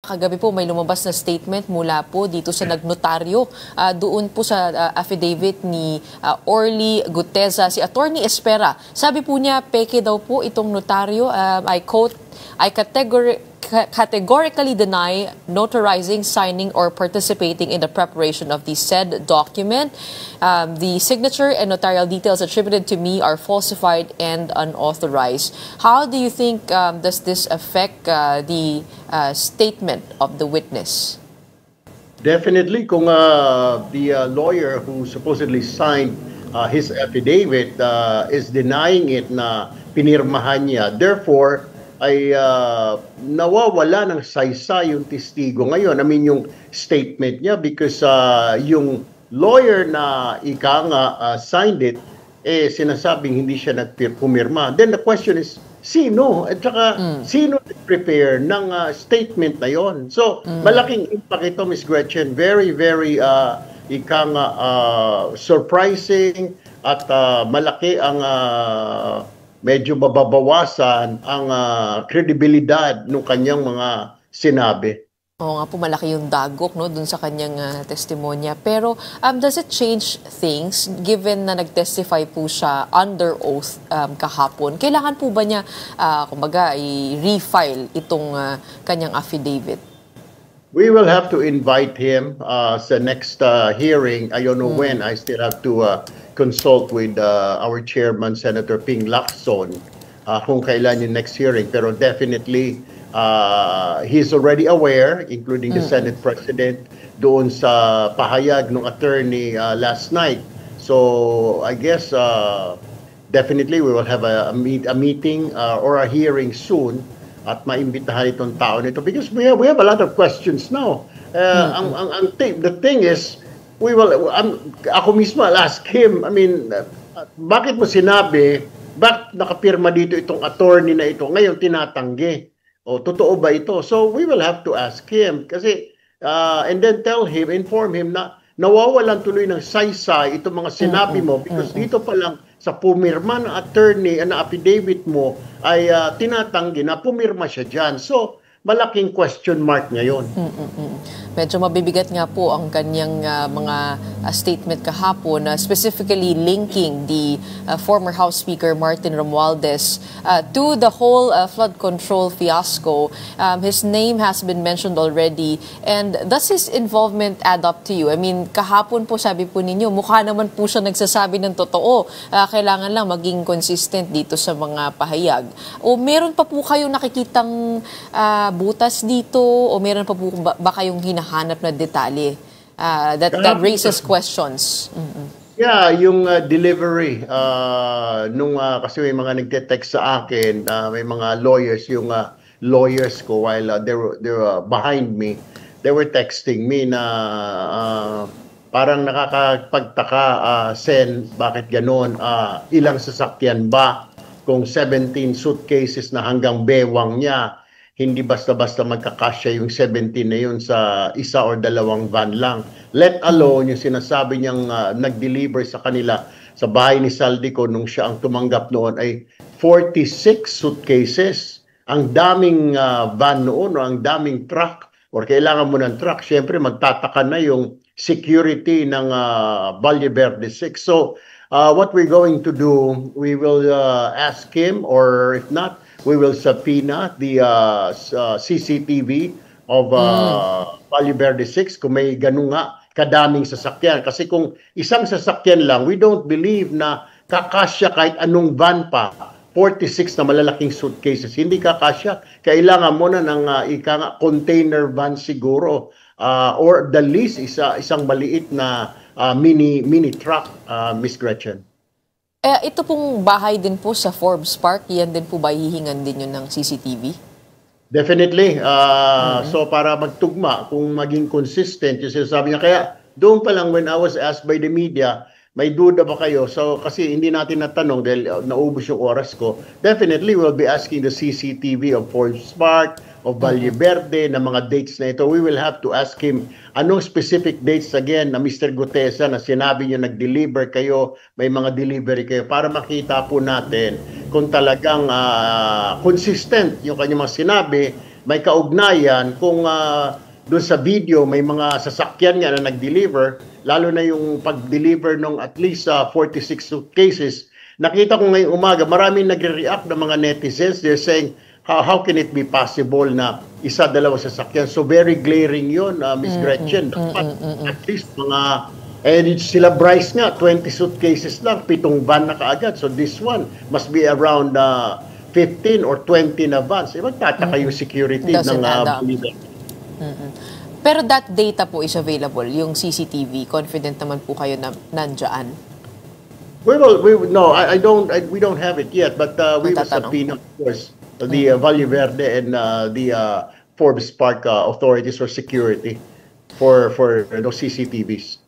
kagabi po may lumabas na statement mula po dito sa nagnotaryo doon po sa affidavit ni Orly Guteza, si Attorney Espera. Sabi po niya, peke daw po itong notaryo. I quote, I categorically deny notarizing, signing, or participating in the preparation of the said document. The signature and notarial details attributed to me are falsified and unauthorized. How do you think does this affect the statement of the witness? Definitely, kung the lawyer who supposedly signed his affidavit is denying it na pinirmahan niya, therefore, ay nawawala ng saysay yung testigo ngayon. I mean, yung statement niya because yung lawyer na signed it, sinasabing hindi siya nagpumirma. Then the question is, sino? At saka, sino nag-prepare ng statement na yon? So, malaking impact ito, Ms. Gretchen. Very, very surprising at malaki ang medyo mababawasan ang kredibilidad ng kanyang mga sinabi. Oo nga po, malaki yung dagok dun sa kanyang testimonya. Pero does it change things given na nag-testify po siya under oath kahapon? Kailangan po ba niya, kumbaga, i-refile itong kanyang affidavit? We will have to invite him sa next hearing. I don't know when. I still have to consult with our chairman, Senator Ping Lacson, kung kailan yung next hearing. Pero definitely, he's already aware, including the Senate President, doon sa pahayag ng attorney last night. So I guess definitely we will have a meeting or a hearing soon at maimbitahan itong tao nito because we have a lot of questions now. The thing is, ako mismo, I'll ask him, I mean, bakit mo sinabi, bakit nakapirma dito itong attorney na ito, ngayon tinatanggi? O, totoo ba ito? So, we will have to ask him, kasi, and then inform him na nawawalan tuloy ng saysay itong mga sinabi mo, because dito pa lang sa pumirma ng attorney, na affidavit mo, ay tinatanggi na pumirma siya dyan. So, malaking question mark ngayon. Medyo mabibigat nga po ang kanyang mga statement kahapon, specifically linking the former House Speaker Martin Romualdez to the whole flood control fiasco. His name has been mentioned already, and does his involvement add up to you? I mean, kahapon po sabi po ninyo, mukha naman po siya nagsasabi ng totoo. Kailangan lang maging consistent dito sa mga pahayag. O meron pa po kayong nakikitang butas dito, o meron pa po ba kayong hinahanap na detalye that raises questions? Yeah, yung delivery kasi may mga nagte-text sa akin, may mga lawyers, yung lawyers ko while they were behind me, they were texting me na parang nakakapagtaka, Sen, bakit ganon? Ilang sasakyan ba? Kung 17 suitcases na hanggang bewang niya, hindi basta-basta magkakasya yung 17 na yun sa isa or dalawang van lang. Let alone yung sinasabi niyang nag-deliver sa kanila sa bahay ni Saldico nung siya ang tumanggap noon ay 46 suitcases. Ang daming van noon, o ang daming truck, or kailangan mo ng truck, syempre magtataka na yung security ng Valle Verde 6. So what we're going to do, we will ask him, or if not, we will subpoena the CCTV of Valle Verde 6 kung may ganun nga kadaming sasakyan. Kasi kung isang sasakyan lang, we don't believe na kakasya kahit anong van pa. 46 na malalaking suitcases, hindi kakasya. Kailangan mo na ng container van siguro. Or the least, isang maliit na mini truck, Miss Gretchen. Ito pong bahay din po sa Forbes Park, yan din po ba hihingan din yun ng CCTV? Definitely. So para magtugma, kung maging consistent yung sinasabi niya. Kaya doon pa lang when I was asked by the media, may duda ba kayo? So kasi hindi natin natanong dahil naubos yung oras ko. Definitely we'll be asking the CCTV of Forbes Park, of Valle Verde, na mga dates na ito. We will have to ask him anong specific dates again na Mr. Guteza na sinabi niyo nag-deliver kayo, may mga delivery kayo, para makita po natin kung talagang consistent yung kanyang mga sinabi may kaugnayan kung doon sa video may mga sasakyan nga na nag-deliver, lalo na yung pag-deliver ng at least 46 suitcases. Nakita ko ngayong umaga, maraming nagre-react ng mga netizens. They're saying, how can it be possible na isa, dalawa sasakyan? So very glaring yun, Miss Gretchen. At least mga, sila Bryce nga, 20 suitcases lang, 7 van na kaagad. So this one must be around 15 or 20 na vans. Magtataka yung security Doesn't ng add up. Bolivar. Pero that data po is available, yung CCTV. Confident naman po kayo na nandyan? No, we don't have it yet, but we will Matatanong. subpoena, of course, the Valle Verde and the Forbes Park authorities for security for those CCTVs.